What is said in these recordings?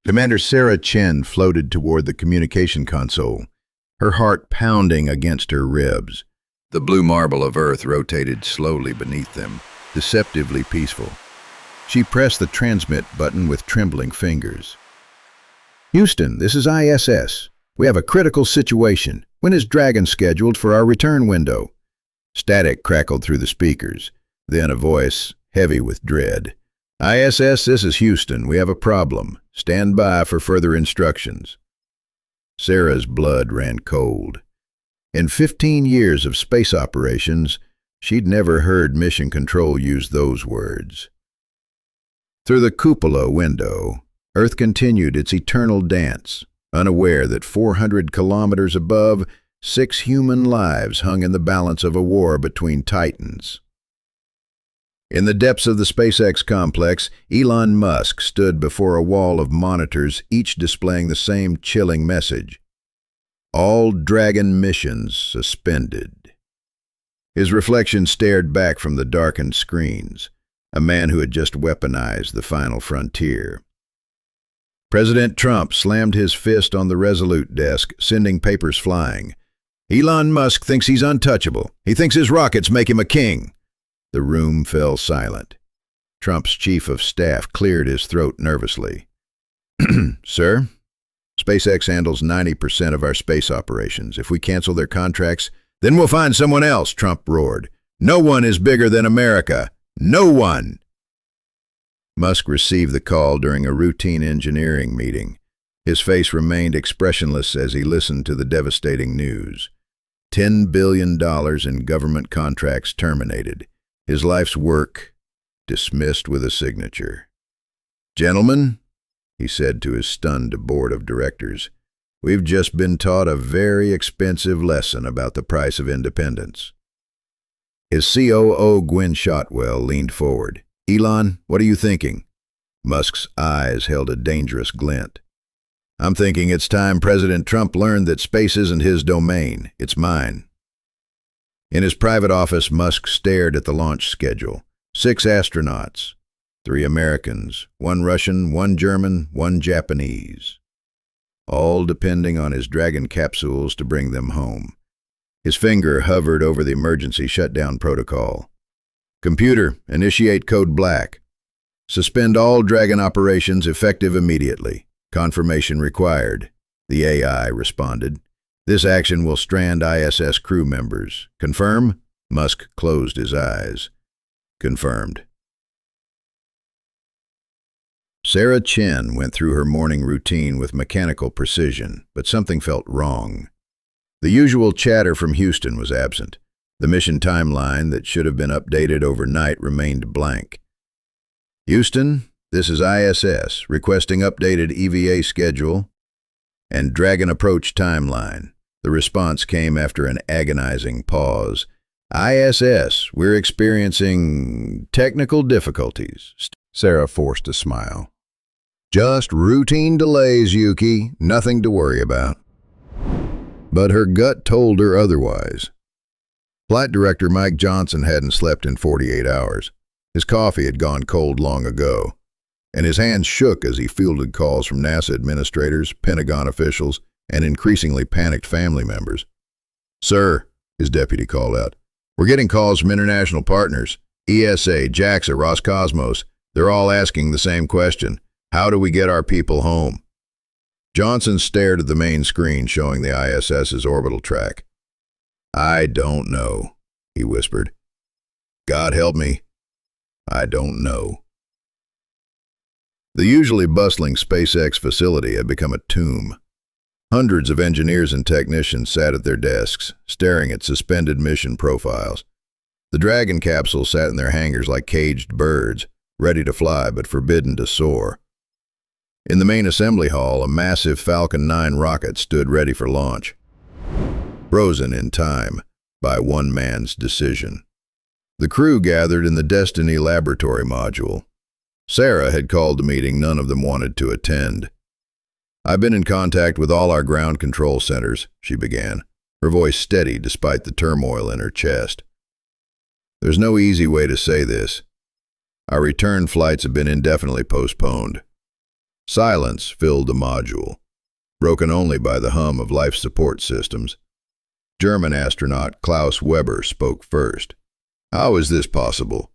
Commander Sarah Chen floated toward the communication console, her heart pounding against her ribs. The blue marble of Earth rotated slowly beneath them, deceptively peaceful. She pressed the transmit button with trembling fingers. "Houston, this is ISS. We have a critical situation. When is Dragon scheduled for our return window?" Static crackled through the speakers, then a voice, heavy with dread. "ISS, this is Houston. We have a problem. Stand by for further instructions." Sarah's blood ran cold. In 15 years of space operations, she'd never heard Mission Control use those words. Through the cupola window, Earth continued its eternal dance, unaware that 400 kilometers above, 6 human lives hung in the balance of a war between titans. In the depths of the SpaceX complex, Elon Musk stood before a wall of monitors, each displaying the same chilling message: all Dragon missions suspended. His reflection stared back from the darkened screens, a man who had just weaponized the final frontier. President Trump slammed his fist on the Resolute desk, sending papers flying. "Elon Musk thinks he's untouchable. He thinks his rockets make him a king." The room fell silent. Trump's chief of staff cleared his throat nervously. "Sir, SpaceX handles 90% of our space operations. If we cancel their contracts, then we'll find someone else," Trump roared. "No one is bigger than America. No one!" Musk received the call during a routine engineering meeting. His face remained expressionless as he listened to the devastating news. $10 billion in government contracts terminated. His life's work dismissed with a signature. "Gentlemen," he said to his stunned board of directors, "we've just been taught a very expensive lesson about the price of independence." His COO, Gwynne Shotwell, leaned forward. "Elon, what are you thinking?" Musk's eyes held a dangerous glint. "I'm thinking it's time President Trump learned that space isn't his domain, it's mine." In his private office, Musk stared at the launch schedule. 6 astronauts, 3 Americans, 1 Russian, 1 German, 1 Japanese, all depending on his Dragon capsules to bring them home. His finger hovered over the emergency shutdown protocol. "Computer, initiate code black. Suspend all Dragon operations effective immediately. Confirmation required," the AI responded. "This action will strand ISS crew members. Confirm?" Musk closed his eyes. "Confirmed." Sarah Chen went through her morning routine with mechanical precision, but something felt wrong. The usual chatter from Houston was absent. The mission timeline that should have been updated overnight remained blank. "Houston, this is ISS, requesting updated EVA schedule and Dragon approach timeline." The response came after an agonizing pause. "ISS, we're experiencing technical difficulties." Sarah forced a smile. "Just routine delays, Yuki. Nothing to worry about." But her gut told her otherwise. Flight Director Mike Johnson hadn't slept in 48 hours. His coffee had gone cold long ago, and his hands shook as he fielded calls from NASA administrators, Pentagon officials, and increasingly panicked family members. "Sir," his deputy called out, "we're getting calls from international partners, ESA, JAXA, Roscosmos. They're all asking the same question. How do we get our people home?" Johnson stared at the main screen showing the ISS's orbital track. "I don't know," he whispered. "God help me, I don't know." The usually bustling SpaceX facility had become a tomb. Hundreds of engineers and technicians sat at their desks, staring at suspended mission profiles. The Dragon capsules sat in their hangars like caged birds, ready to fly but forbidden to soar. In the main assembly hall, a massive Falcon 9 rocket stood ready for launch, frozen in time by one man's decision. The crew gathered in the Destiny laboratory module. Sarah had called the meeting none of them wanted to attend. "I've been in contact with all our ground control centers," she began, her voice steady despite the turmoil in her chest. "There's no easy way to say this. Our return flights have been indefinitely postponed. Silence filled the module, broken only by the hum of life support systems. German astronaut Klaus Weber spoke first. "How is this possible?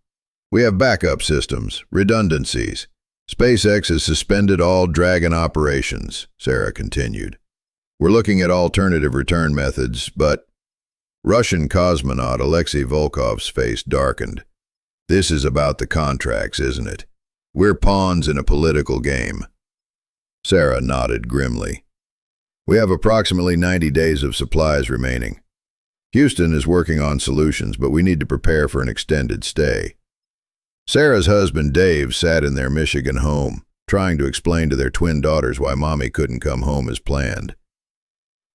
We have backup systems, redundancies. SpaceX has suspended all Dragon operations," Sarah continued. "We're looking at alternative return methods, but—" Russian cosmonaut Alexei Volkov's face darkened. "This is about the contracts, isn't it? We're pawns in a political game." Sarah nodded grimly. "We have approximately 90 days of supplies remaining. Houston is working on solutions, but we need to prepare for an extended stay." Sarah's husband Dave sat in their Michigan home, trying to explain to their twin daughters why Mommy couldn't come home as planned.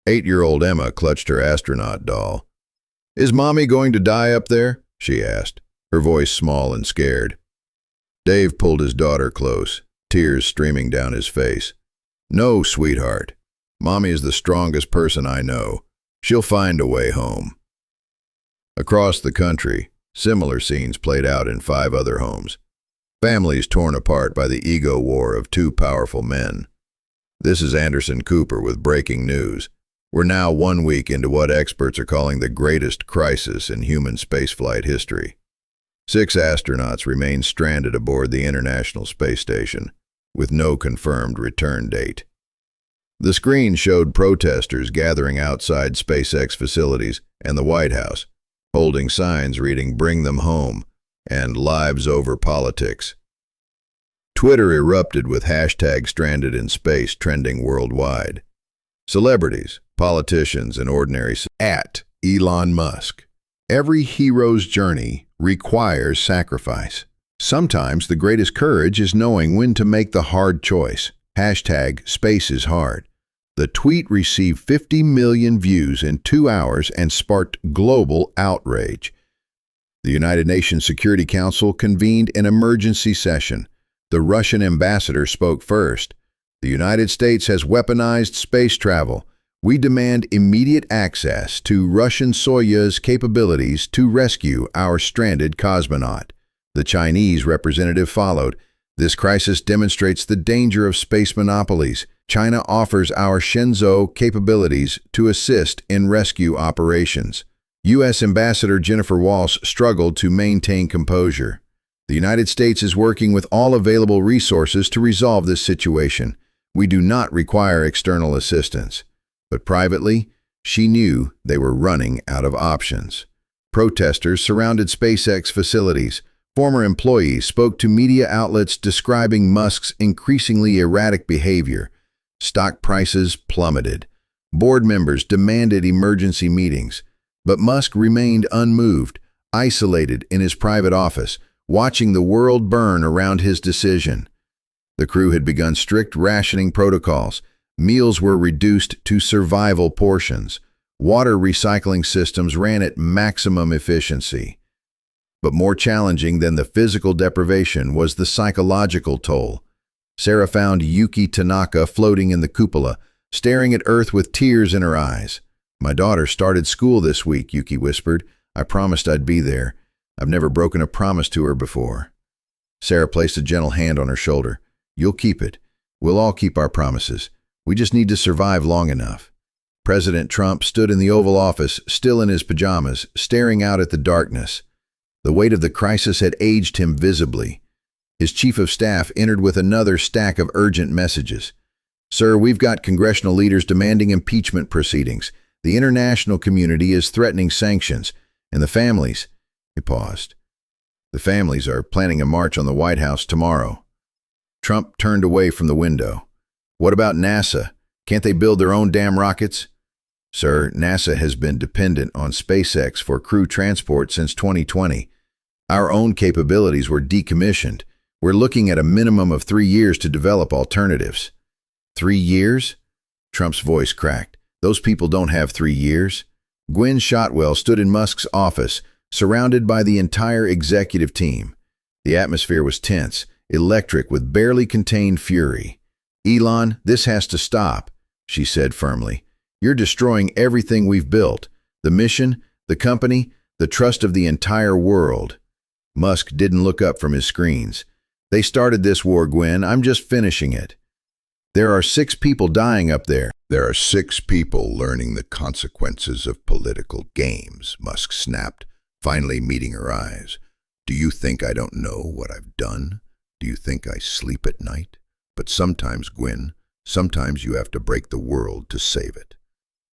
8-year-old Emma clutched her astronaut doll. "Is Mommy going to die up there?" she asked, her voice small and scared. Dave pulled his daughter close, tears streaming down his face. "No, sweetheart. Mommy is the strongest person I know. She'll find a way home." Across the country, similar scenes played out in 5 other homes. Families torn apart by the ego war of 2 powerful men. This is Anderson Cooper with breaking news. We're now 1 week into what experts are calling the greatest crisis in human spaceflight history. 6 astronauts remain stranded aboard the International Space Station, with no confirmed return date. The screen showed protesters gathering outside SpaceX facilities and the White House, holding signs reading "Bring them home" and "Lives over politics." Twitter erupted with hashtag stranded in space trending worldwide. Celebrities, politicians, and ordinary at Elon Musk. Every hero's journey requires sacrifice. Sometimes the greatest courage is knowing when to make the hard choice. Hashtag space is hard. The tweet received 50 million views in 2 hours and sparked global outrage. The United Nations Security Council convened an emergency session. The Russian ambassador spoke first. "The United States has weaponized space travel. We demand immediate access to Russian Soyuz capabilities to rescue our stranded cosmonaut." The Chinese representative followed. "This crisis demonstrates the danger of space monopolies. China offers our Shenzhou capabilities to assist in rescue operations." U.S. Ambassador Jennifer Walsh struggled to maintain composure. "The United States is working with all available resources to resolve this situation. We do not require external assistance." But privately, she knew they were running out of options. Protesters surrounded SpaceX facilities. Former employees spoke to media outlets describing Musk's increasingly erratic behavior. Stock prices plummeted. Board members demanded emergency meetings. But Musk remained unmoved, isolated in his private office, watching the world burn around his decision. The crew had begun strict rationing protocols. Meals were reduced to survival portions. Water recycling systems ran at maximum efficiency. But more challenging than the physical deprivation was the psychological toll. Sarah found Yuki Tanaka floating in the cupola, staring at Earth with tears in her eyes. "My daughter started school this week," Yuki whispered. "I promised I'd be there. I've never broken a promise to her before." Sarah placed a gentle hand on her shoulder. "You'll keep it. We'll all keep our promises. We just need to survive long enough." President Trump stood in the Oval Office, still in his pajamas, staring out at the darkness. The weight of the crisis had aged him visibly. His chief of staff entered with another stack of urgent messages. "Sir, we've got congressional leaders demanding impeachment proceedings. The international community is threatening sanctions. And the families—" He paused. "The families are planning a march on the White House tomorrow." Trump turned away from the window. "What about NASA? Can't they build their own damn rockets?" "Sir, NASA has been dependent on SpaceX for crew transport since 2020. Our own capabilities were decommissioned. We're looking at a minimum of 3 years to develop alternatives." 3 years? Trump's voice cracked. "Those people don't have 3 years." Gwynne Shotwell stood in Musk's office, surrounded by the entire executive team. The atmosphere was tense, electric with barely contained fury. "Elon, this has to stop," she said firmly. "You're destroying everything we've built. The mission, the company, the trust of the entire world." Musk didn't look up from his screens. "They started this war, Gwynne. I'm just finishing it." There are 6 people dying up there. There are 6 people learning the consequences of political games, Musk snapped, finally meeting her eyes. Do you think I don't know what I've done? Do you think I sleep at night? But sometimes, Gwyn, sometimes you have to break the world to save it.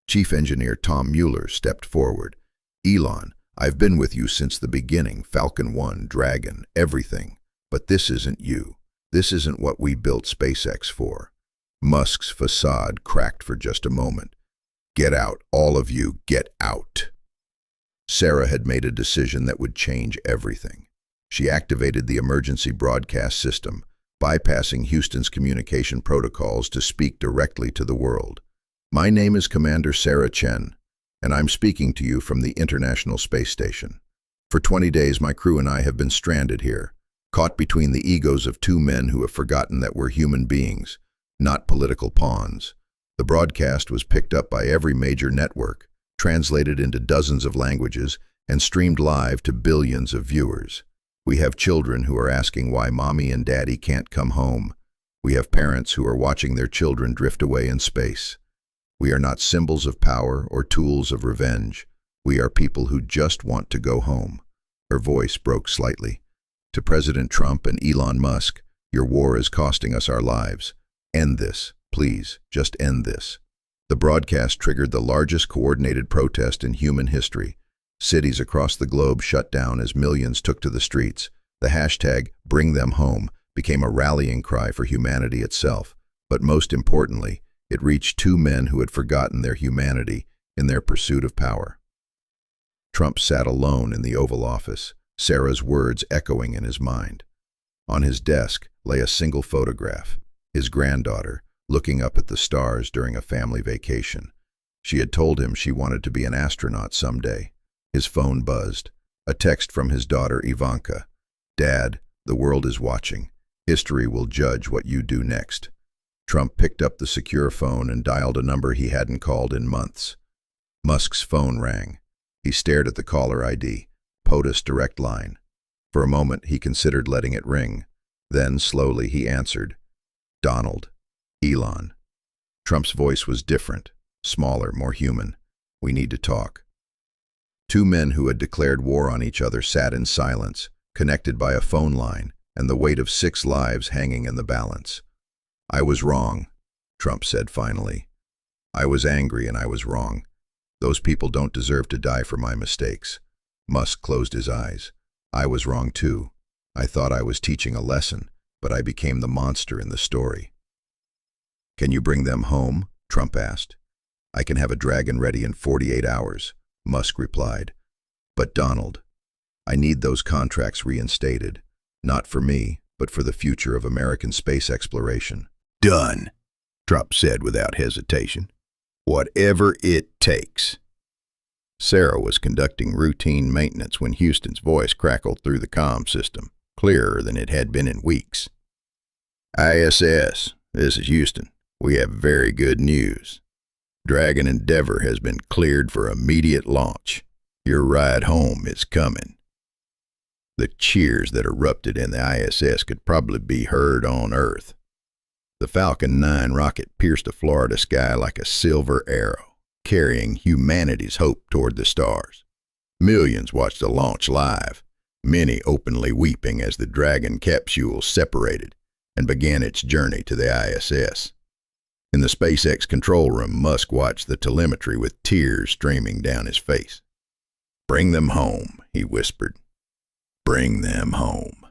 Chief Engineer Tom Mueller stepped forward. Elon, I've been with you since the beginning, Falcon 1, Dragon, everything. But this isn't you. This isn't what we built SpaceX for. Musk's facade cracked for just a moment. Get out, all of you, get out. Sarah had made a decision that would change everything. She activated the emergency broadcast system, bypassing Houston's communication protocols to speak directly to the world. My name is Commander Sarah Chen, and I'm speaking to you from the International Space Station. For 20 days, my crew and I have been stranded here, caught between the egos of 2 men who have forgotten that we're human beings, not political pawns. The broadcast was picked up by every major network, translated into dozens of languages, and streamed live to billions of viewers. We have children who are asking why mommy and daddy can't come home. We have parents who are watching their children drift away in space. We are not symbols of power or tools of revenge. We are people who just want to go home. Her voice broke slightly. To President Trump and Elon Musk, your war is costing us our lives. End this, please, just end this. The broadcast triggered the largest coordinated protest in human history. Cities across the globe shut down as millions took to the streets. The hashtag #BringThemHome became a rallying cry for humanity itself. But most importantly, it reached 2 men who had forgotten their humanity in their pursuit of power. Trump sat alone in the Oval Office, Sarah's words echoing in his mind. On his desk lay a single photograph, his granddaughter, looking up at the stars during a family vacation. She had told him she wanted to be an astronaut someday. His phone buzzed. A text from his daughter Ivanka. Dad, the world is watching. History will judge what you do next. Trump picked up the secure phone and dialed a number he hadn't called in months. Musk's phone rang. He stared at the caller ID, POTUS direct line. For a moment he considered letting it ring. Then, slowly, he answered. Donald. Elon. Trump's voice was different, smaller, more human. We need to talk. 2 men who had declared war on each other sat in silence, connected by a phone line, and the weight of 6 lives hanging in the balance. I was wrong, Trump said finally. I was angry and I was wrong. Those people don't deserve to die for my mistakes. Musk closed his eyes. I was wrong too. I thought I was teaching a lesson, but I became the monster in the story. Can you bring them home? Trump asked. I can have a Dragon ready in 48 hours, Musk replied. But Donald, I need those contracts reinstated, not for me, but for the future of American space exploration. Done, Trump said without hesitation. Whatever it takes. Sarah was conducting routine maintenance when Houston's voice crackled through the comm system, clearer than it had been in weeks. ISS, this is Houston. We have very good news. Dragon Endeavour has been cleared for immediate launch. Your ride home is coming. The cheers that erupted in the ISS could probably be heard on Earth. The Falcon 9 rocket pierced the Florida sky like a silver arrow, carrying humanity's hope toward the stars. Millions watched the launch live, many openly weeping as the Dragon capsule separated and began its journey to the ISS. In the SpaceX control room, Musk watched the telemetry with tears streaming down his face. Bring them home, he whispered. Bring them home.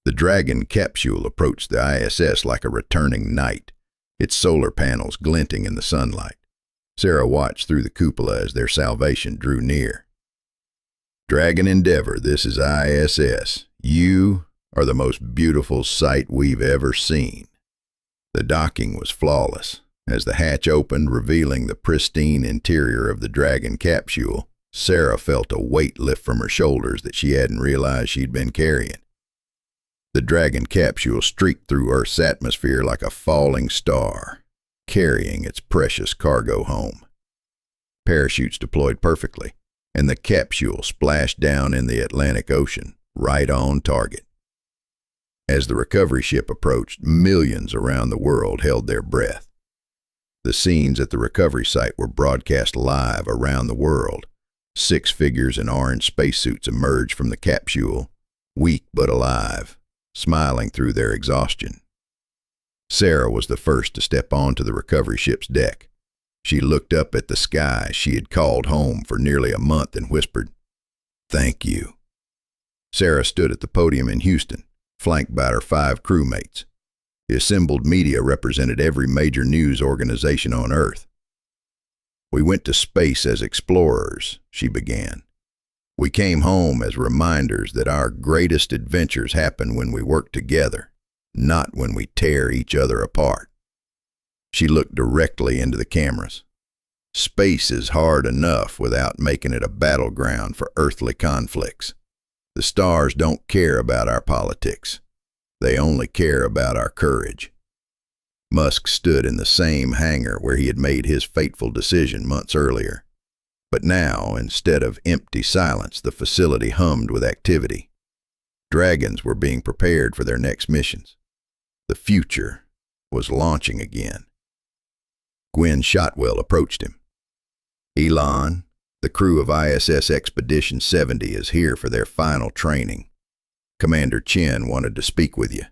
The Dragon capsule approached the ISS like a returning knight, its solar panels glinting in the sunlight. Sarah watched through the cupola as their salvation drew near. Dragon Endeavour, this is ISS. You are the most beautiful sight we've ever seen. The docking was flawless. As the hatch opened, revealing the pristine interior of the Dragon capsule, Sarah felt a weight lift from her shoulders that she hadn't realized she'd been carrying. The Dragon capsule streaked through Earth's atmosphere like a falling star, carrying its precious cargo home. Parachutes deployed perfectly, and the capsule splashed down in the Atlantic Ocean, right on target. As the recovery ship approached, millions around the world held their breath. The scenes at the recovery site were broadcast live around the world. 6 figures in orange spacesuits emerged from the capsule, weak but alive, smiling through their exhaustion. Sarah was the first to step onto the recovery ship's deck. She looked up at the sky she had called home for nearly a month and whispered, "Thank you." Sarah stood at the podium in Houston, flanked by her 5 crewmates. The assembled media represented every major news organization on Earth. "We went to space as explorers," she began. "We came home as reminders that our greatest adventures happen when we work together, not when we tear each other apart." She looked directly into the cameras. "Space is hard enough without making it a battleground for earthly conflicts. The stars don't care about our politics. They only care about our courage." Musk stood in the same hangar where he had made his fateful decision months earlier. But now, instead of empty silence, the facility hummed with activity. Dragons were being prepared for their next missions. The future was launching again. Gwen Shotwell approached him. "Elon, the crew of ISS Expedition 70 is here for their final training. Commander Chen wanted to speak with you."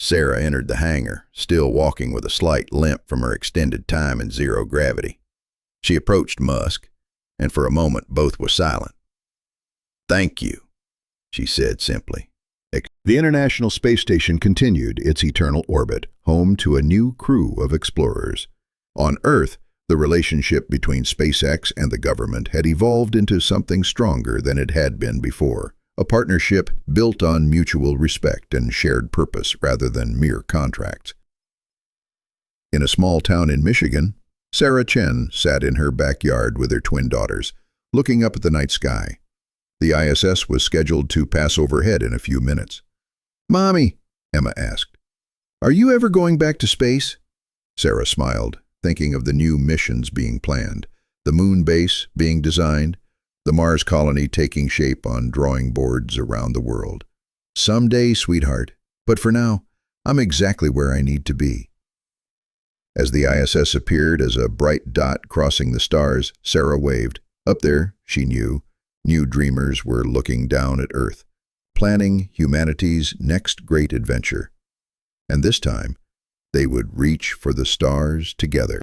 Sarah entered the hangar, still walking with a slight limp from her extended time in zero gravity. She approached Musk, and for a moment both were silent. "Thank you," she said simply. The International Space Station continued its eternal orbit, home to a new crew of explorers. On Earth, the relationship between SpaceX and the government had evolved into something stronger than it had been before, a partnership built on mutual respect and shared purpose rather than mere contracts. In a small town in Michigan, Sarah Chen sat in her backyard with her twin daughters, looking up at the night sky. The ISS was scheduled to pass overhead in a few minutes. "Mommy," Emma asked, "are you ever going back to space?" Sarah smiled, thinking of the new missions being planned, the moon base being designed, the Mars colony taking shape on drawing boards around the world. "Someday, sweetheart, but for now, I'm exactly where I need to be." As the ISS appeared as a bright dot crossing the stars, Sarah waved. Up there, she knew, new dreamers were looking down at Earth, planning humanity's next great adventure. And this time, they would reach for the stars together.